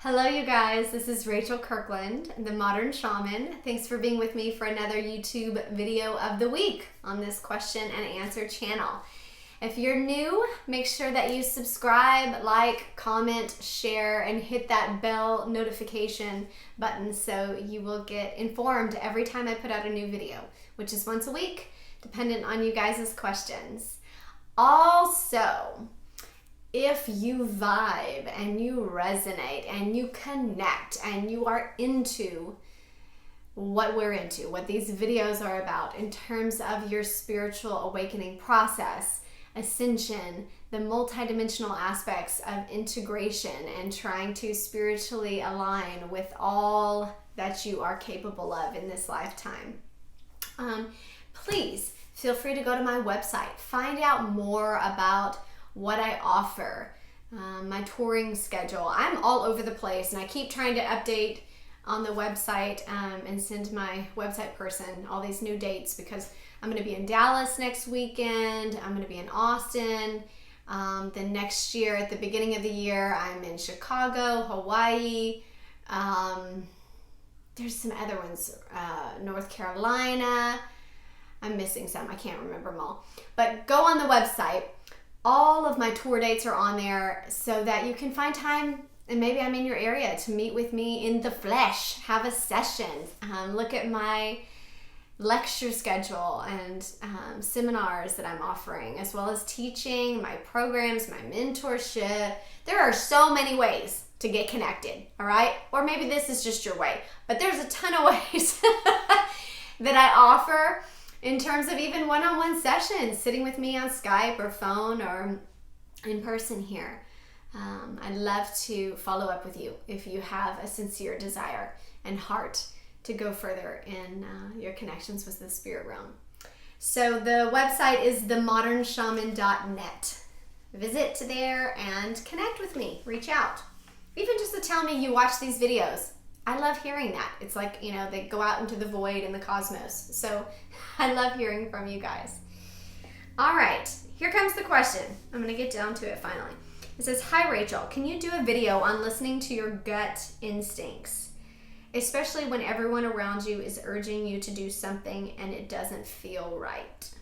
Hello, you guys. This is Rachel Kirkland, the Modern Shaman. Thanks for being with me for another YouTube video of the week on this question and answer channel. If you're new, make sure that you subscribe, like, comment, share, and hit that bell notification button so you will get informed every time I put out a new video, which is once a week, dependent on you guys' questions. Also, if you vibe and you resonate and you connect and you are into what we're into, what these videos are about in terms of your spiritual awakening process, ascension, the multidimensional aspects of integration and trying to spiritually align with all that you are capable of in this lifetime, please feel free to go to my website, find out more about what I offer, my touring schedule. I'm all over the place and I keep trying to update on the website and send my website person all these new dates because I'm going to be in Dallas next weekend. I'm going to be in Austin. Then next year, at the beginning of the year, I'm in Chicago, Hawaii. There's some other ones, North Carolina. I'm missing some. I can't remember them all. But go on the website. All of my tour dates are on there so that you can find time, and maybe I'm in your area, to meet with me in the flesh, have a session, look at my lecture schedule and seminars that I'm offering, as well as teaching, my programs, my mentorship. There are so many ways to get connected, all right? Or maybe this is just your way, but there's a ton of ways that I offer in terms of even one-on-one sessions, sitting with me on Skype or phone or in person here. I'd love to follow up with you if you have a sincere desire and heart to go further in your connections with the spirit realm. So the website is themodernshaman.net. Visit there and connect with me. Reach out. Even just to tell me you watch these videos. I love hearing that. It's like, they go out into the void in the cosmos. So I love hearing from you guys. All right, here comes the question. I'm going to get down to it finally. It says, "Hi Rachel, can you do a video on listening to your gut instincts, especially when everyone around you is urging you to do something and it doesn't feel right?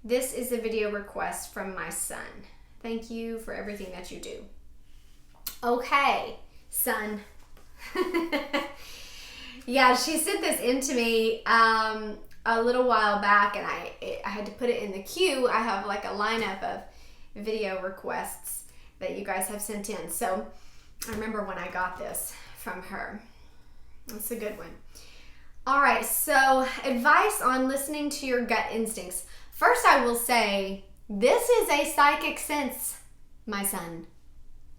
This is a video request from my son. Thank you for everything that you do." Okay, son. Yeah, she sent this in to me a little while back, and I had to put it in the queue. I have like a lineup of video requests that you guys have sent in. So I remember when I got this from her. It's a good one. All right, so advice on listening to your gut instincts. First, I will say this is a psychic sense, my son.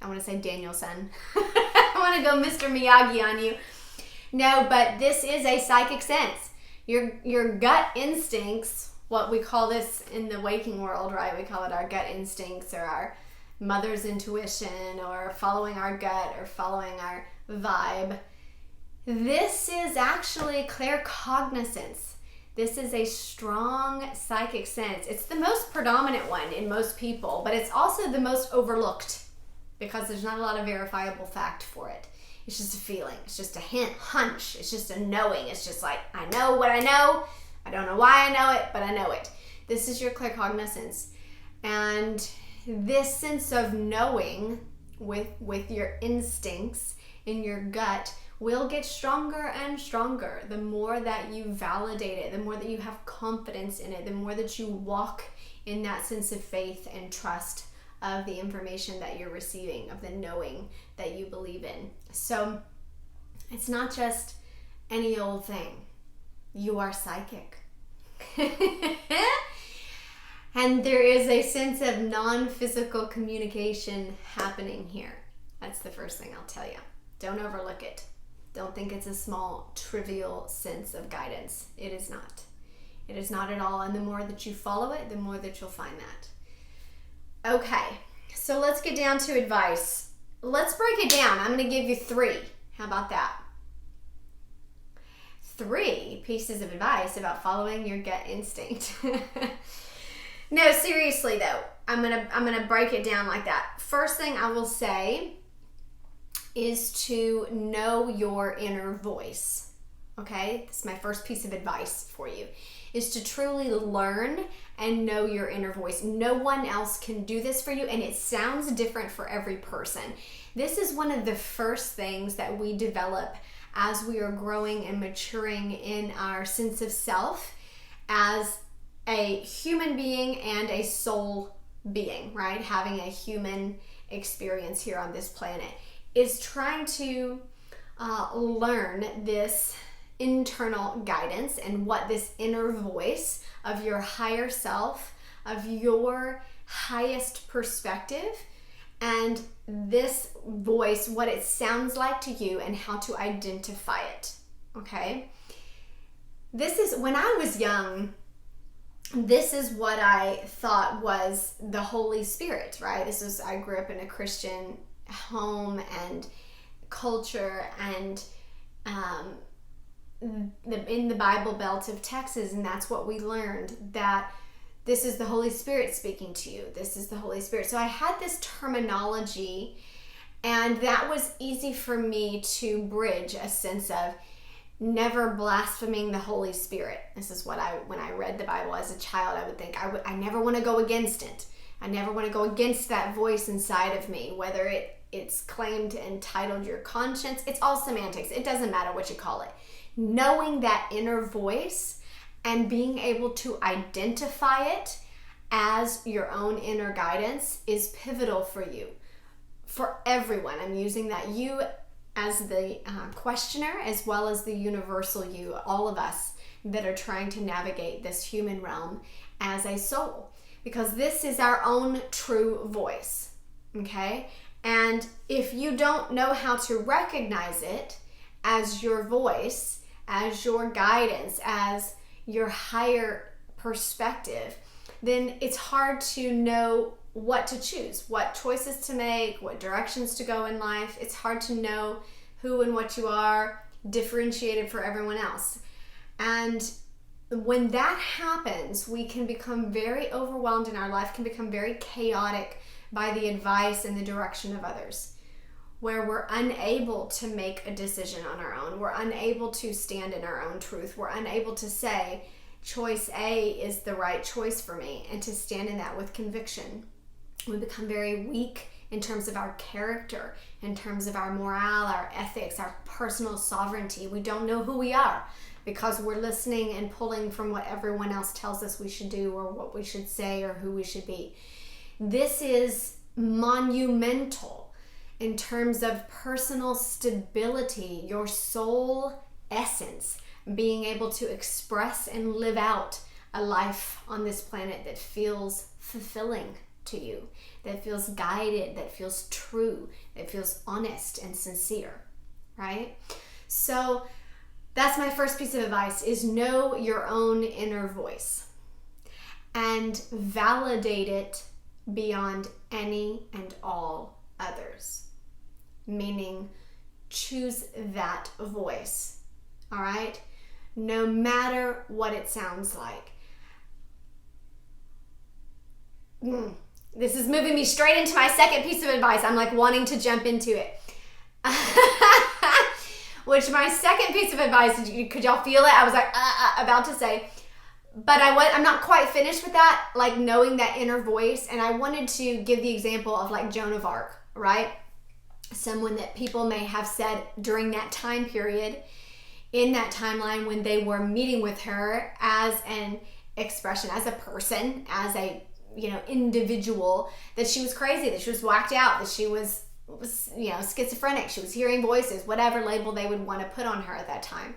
I want to say Daniel's son. I want to go Mr. Miyagi on you. No, but this is a psychic sense. Your gut instincts, what we call this in the waking world, right? We call it our gut instincts or our mother's intuition or following our gut or following our vibe. This is actually claircognizance. This is a strong psychic sense. It's the most predominant one in most people, but it's also the most overlooked because there's not a lot of verifiable fact for it. It's just a feeling. It's just a hint, hunch. It's just a knowing. It's just like, I know what I know. I don't know why I know it, but I know it. This is your claircognizance. And this sense of knowing with your instincts in your gut will get stronger and stronger the more that you validate it, the more that you have confidence in it, the more that you walk in that sense of faith and trust of the information that you're receiving, of the knowing that you believe in. So it's not just any old thing. You are psychic. And there is a sense of non-physical communication happening here. That's the first thing I'll tell you. Don't overlook it. Don't think it's a small, trivial sense of guidance. It is not. It is not at all. And the more that you follow it, the more that you'll find that. Okay, so let's get down to advice. Let's break it down. I'm going to give you 3. How about that? 3 pieces of advice about following your gut instinct. No, seriously though, I'm gonna break it down like that. First thing I will say is to know your inner voice. Okay, this is my first piece of advice for you, is to truly learn and know your inner voice. No one else can do this for you, and it sounds different for every person. This is one of the first things that we develop as we are growing and maturing in our sense of self as a human being and a soul being, right? Having a human experience here on this planet is trying to learn this internal guidance and what this inner voice of your higher self, of your highest perspective, and this voice, what it sounds like to you and how to identify it, okay? This is, when I was young, this is what I thought was the Holy Spirit, right? I grew up in a Christian home and culture, and in the Bible Belt of Texas, and that's what we learned, that this is the Holy Spirit speaking to you. This is the Holy Spirit. So I had this terminology, and that was easy for me to bridge a sense of never blaspheming the Holy Spirit. This is what when I read the Bible as a child, I would think, I never want to go against it. I never want to go against that voice inside of me, whether it's claimed and titled your conscience. It's all semantics. It doesn't matter what you call it. Knowing that inner voice and being able to identify it as your own inner guidance is pivotal for you, for everyone. I'm using that you as the questioner, as well as the universal you, all of us that are trying to navigate this human realm as a soul, because this is our own true voice, okay? And if you don't know how to recognize it as your voice, as your guidance, as your higher perspective, then it's hard to know what to choose, what choices to make, what directions to go in life. It's hard to know who and what you are, differentiated for everyone else. And when that happens, we can become very overwhelmed, and our life can become very chaotic by the advice and the direction of others, where we're unable to make a decision on our own. We're unable to stand in our own truth. We're unable to say, choice A is the right choice for me, and to stand in that with conviction. We become very weak in terms of our character, in terms of our morale, our ethics, our personal sovereignty. We don't know who we are because we're listening and pulling from what everyone else tells us we should do, or what we should say, or who we should be. This is monumental in terms of personal stability, your soul essence, being able to express and live out a life on this planet that feels fulfilling to you, that feels guided, that feels true, that feels honest and sincere, right? So that's my first piece of advice, is know your own inner voice and validate it beyond any and all others. Meaning, choose that voice, all right? No matter what it sounds like. This is moving me straight into my second piece of advice. I'm like wanting to jump into it. Which my second piece of advice, could y'all feel it? I was like, about to say, but I'm not quite finished with that, like knowing that inner voice. And I wanted to give the example of like Joan of Arc, right? Someone that people may have said during that time period, in that timeline when they were meeting with her as an expression, as a person, as a individual, that she was crazy, that she was whacked out, that she was schizophrenic, she was hearing voices, whatever label they would want to put on her at that time.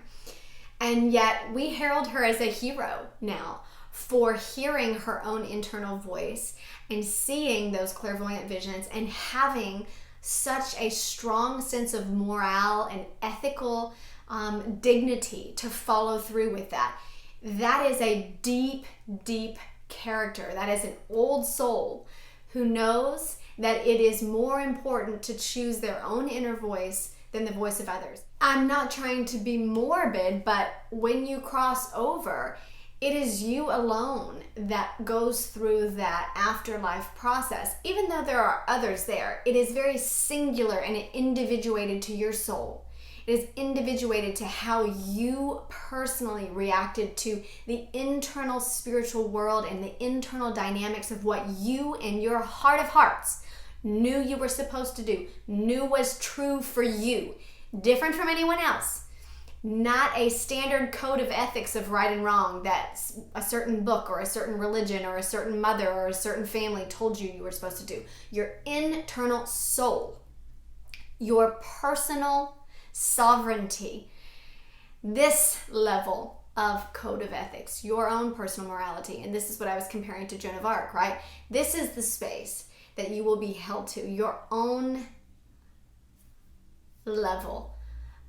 And yet we herald her as a hero now for hearing her own internal voice and seeing those clairvoyant visions and having such a strong sense of morale and ethical dignity to follow through with that. That is a deep, deep character. That is an old soul who knows that it is more important to choose their own inner voice than the voice of others. I'm not trying to be morbid, but when you cross over, It is you alone that goes through that afterlife process. Even though there are others there, it is very singular and individuated to your soul. It is individuated to how you personally reacted to the internal spiritual world and the internal dynamics of what you in your heart of hearts knew you were supposed to do, knew was true for you, different from anyone else. Not a standard code of ethics of right and wrong that a certain book or a certain religion or a certain mother or a certain family told you were supposed to do. Your internal soul, your personal sovereignty, this level of code of ethics, your own personal morality. And this is what I was comparing to Joan of Arc, right? This is the space that you will be held to, your own level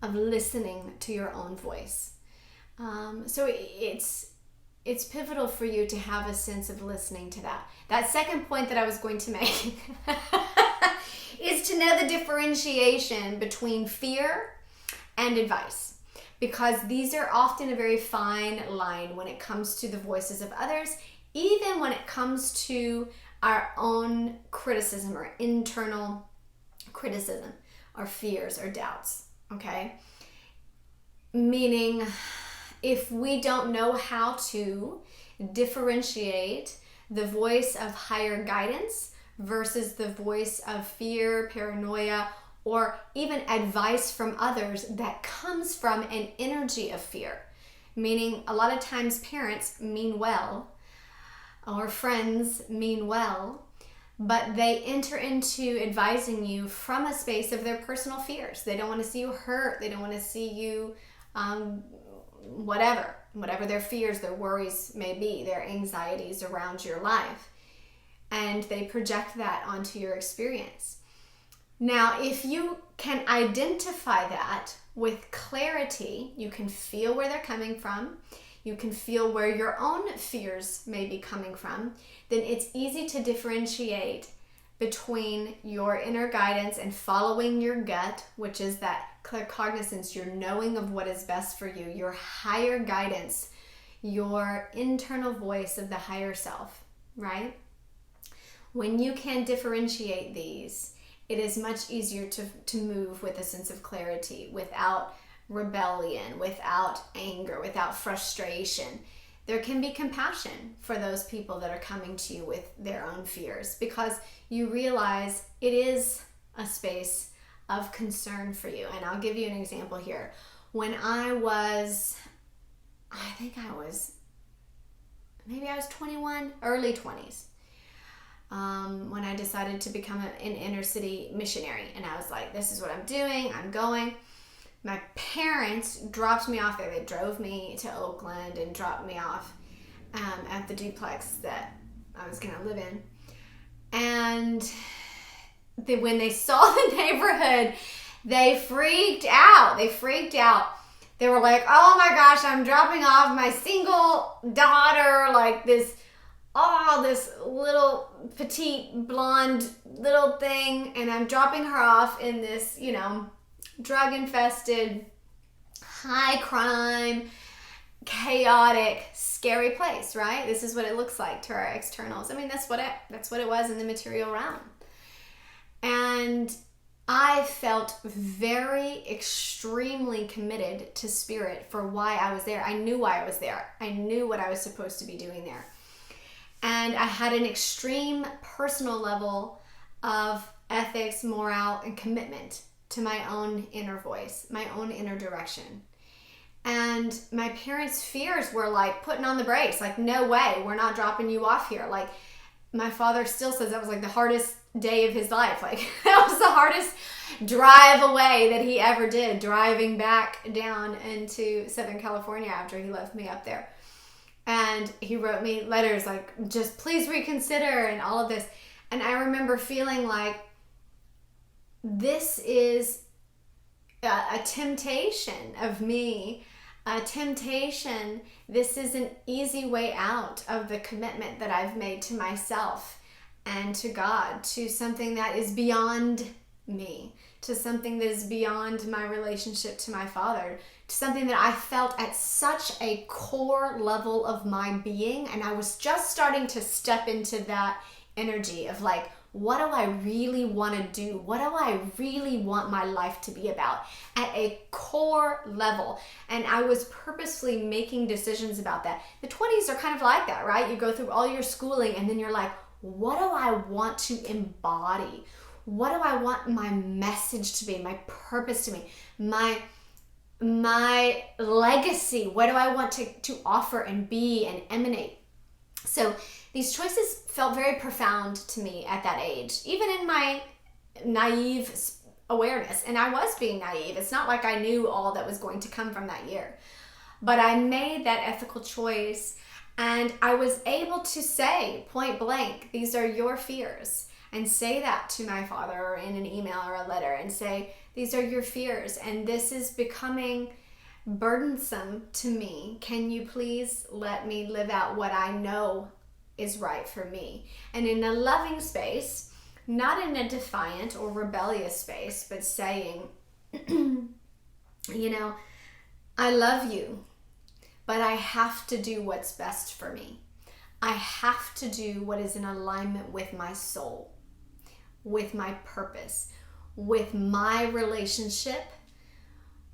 of listening to your own voice. So it's pivotal for you to have a sense of listening to that. That second point that I was going to make is to know the differentiation between fear and advice, because these are often a very fine line when it comes to the voices of others, even when it comes to our own criticism or internal criticism or fears or doubts. Okay? Meaning, if we don't know how to differentiate the voice of higher guidance versus the voice of fear, paranoia, or even advice from others that comes from an energy of fear. Meaning, a lot of times parents mean well, or friends mean well, but they enter into advising you from a space of their personal fears. They don't want to see you hurt. They don't want to see you, whatever their fears, their worries may be, their anxieties around your life. And they project that onto your experience. Now, if you can identify that with clarity, you can feel where they're coming from, you can feel where your own fears may be coming from, then it's easy to differentiate between your inner guidance and following your gut, which is that claircognizance, your knowing of what is best for you, your higher guidance, your internal voice of the higher self, right? When you can differentiate these, it is much easier to move with a sense of clarity, without rebellion, without anger, without frustration. There can be compassion for those people that are coming to you with their own fears, because you realize it is a space of concern for you. And I'll give you an example here. When I was 21, early 20s, when I decided to become an inner city missionary. And I was like, this is what I'm doing. I'm going. My parents dropped me off there. They drove me to Oakland and dropped me off at the duplex that I was going to live in. And when they saw the neighborhood, they freaked out. They were like, oh my gosh, I'm dropping off my single daughter, like this little petite blonde little thing, and I'm dropping her off in this, drug-infested, high crime, chaotic, scary place, right? This is what it looks like to our externals. I mean, that's what it was in the material realm. And I felt very extremely committed to spirit for why I was there. I knew why I was there. I knew what I was supposed to be doing there. And I had an extreme personal level of ethics, morale, and commitment to my own inner voice, my own inner direction. And my parents' fears were like putting on the brakes, like, no way, we're not dropping you off here. Like, my father still says that was like the hardest day of his life. Like, that was the hardest drive away that he ever did, driving back down into Southern California after he left me up there. And he wrote me letters like, just please reconsider and all of this. And I remember feeling like this is a temptation of me, a temptation. This is an easy way out of the commitment that I've made to myself and to God, to something that is beyond me, to something that is beyond my relationship to my father, to something that I felt at such a core level of my being. And I was just starting to step into that energy of like, what do I really want to do? What do I really want my life to be about at a core level? And I was purposely making decisions about that. The 20s are kind of like that, right? You go through all your schooling and then you're like, what do I want to embody? What do I want my message to be, my purpose to be, my legacy? What do I want to offer and be and emanate? So these choices felt very profound to me at that age, even in my naive awareness. And I was being naive. It's not like I knew all that was going to come from that year. But I made that ethical choice, and I was able to say point blank, these are your fears, and say that to my father or in an email or a letter and say, these are your fears, and this is becoming burdensome to me. Can you please let me live out what I know is right for me? And in a loving space, not in a defiant or rebellious space, but saying, I love you, but I have to do what's best for me. I have to do what is in alignment with my soul, with my purpose, with my relationship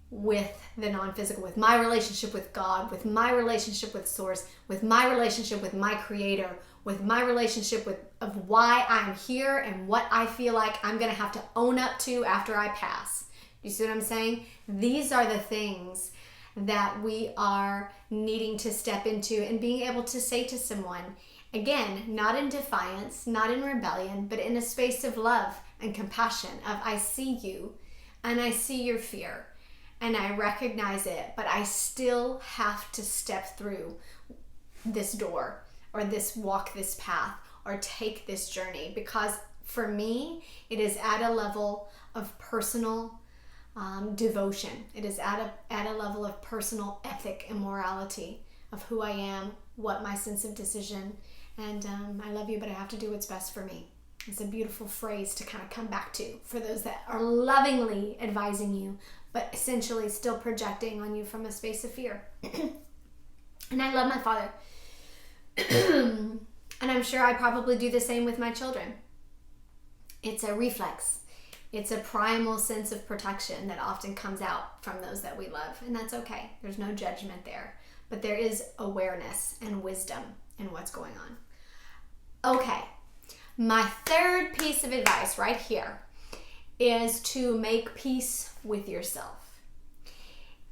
with the non-physical, with my relationship with God, with my relationship with Source, with my relationship with my Creator, with my relationship of why I'm here and what I feel like I'm going to have to own up to after I pass. You see what I'm saying? These are the things that we are needing to step into and being able to say to someone, again, not in defiance, not in rebellion, but in a space of love and compassion of I see you and I see your fear and I recognize it, but I still have to step through this door or walk this path or take this journey, because for me, it is at a level of personal devotion. It is at a level of personal ethic and morality of who I am, what my sense of decision, and I love you, but I have to do what's best for me. It's a beautiful phrase to kind of come back to for those that are lovingly advising you, but essentially still projecting on you from a space of fear. And I love my father. And I'm sure I probably do the same with my children. It's a reflex. It's a primal sense of protection that often comes out from those that we love. And that's okay. There's no judgment there. But there is awareness and wisdom in what's going on. Okay. My third piece of advice right here is to make peace with yourself.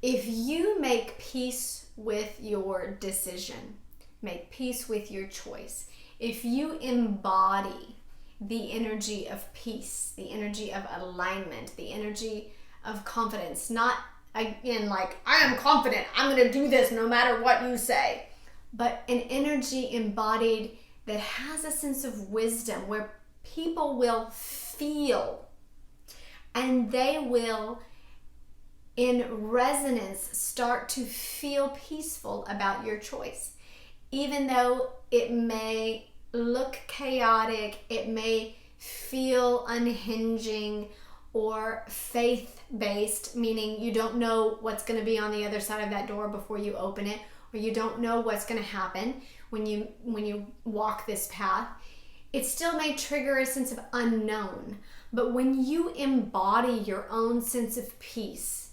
If you make peace with your decision, make peace with your choice, if you embody the energy of peace, the energy of alignment, the energy of confidence, not again like, I am confident, I'm going to do this no matter what you say, but an energy embodied that has a sense of wisdom where people will feel and they will, in resonance, start to feel peaceful about your choice. Even though it may look chaotic, it may feel unhinging or faith-based, meaning you don't know what's going to be on the other side of that door before you open it, or you don't know what's going to happen when you walk this path. It still may trigger a sense of unknown. But when you embody your own sense of peace,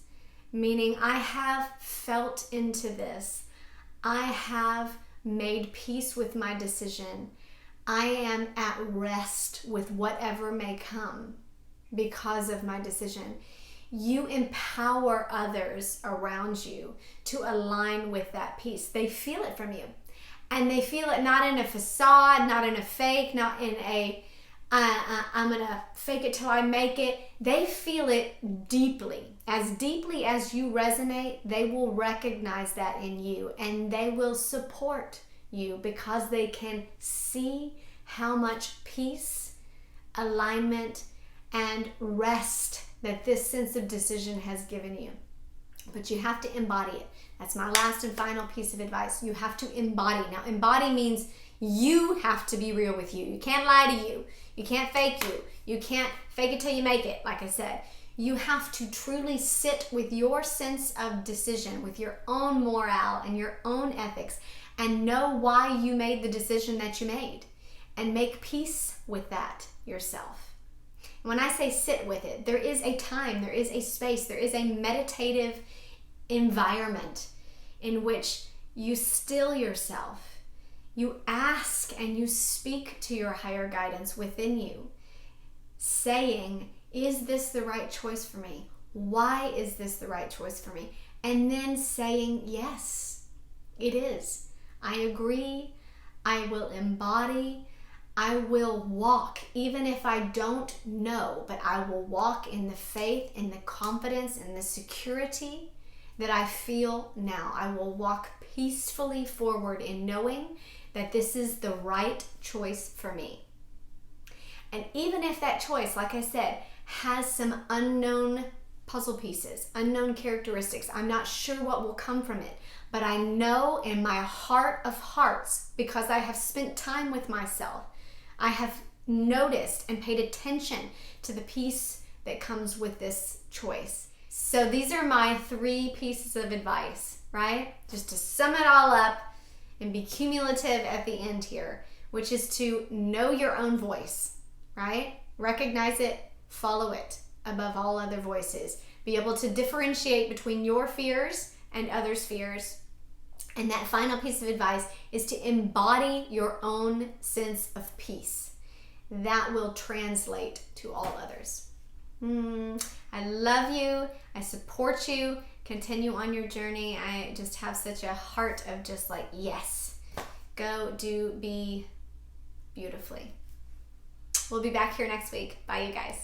meaning I have felt into this, I have made peace with my decision, I am at rest with whatever may come because of my decision, you empower others around you to align with that peace. They feel it from you. And they feel it not in a facade, not in a fake, not in a, I'm going to fake it till I make it. They feel it deeply. As deeply as you resonate, they will recognize that in you, and they will support you because they can see how much peace, alignment, and rest that this sense of decision has given you. But you have to embody it. That's my last and final piece of advice. You have to embody. Now, embody means you have to be real with you. You can't lie to you. You can't fake you. You can't fake it till you make it, like I said. You have to truly sit with your sense of decision, with your own morale and your own ethics, and know why you made the decision that you made, and make peace with that yourself. When I say sit with it, there is a time, there is a space, there is a meditative environment in which you still yourself. You ask and you speak to your higher guidance within you, saying, is this the right choice for me? Why is this the right choice for me? And then saying, yes, it is. I agree. I will embody. I will walk, even if I don't know, but I will walk in the faith, in the confidence, in the security that I feel now. I will walk peacefully forward in knowing that this is the right choice for me. And even if that choice, like I said, has some unknown puzzle pieces, unknown characteristics, I'm not sure what will come from it, but I know in my heart of hearts, because I have spent time with myself, I have noticed and paid attention to the peace that comes with this choice. So these are my 3 pieces of advice, right? Just to sum it all up and be cumulative at the end here, which is to know your own voice, right? Recognize it, follow it above all other voices. Be able to differentiate between your fears and others' fears. And that final piece of advice is to embody your own sense of peace. That will translate to all others. I love you. I support you. Continue on your journey. I just have such a heart of just like, yes, go do, be beautifully. We'll be back here next week. Bye, you guys.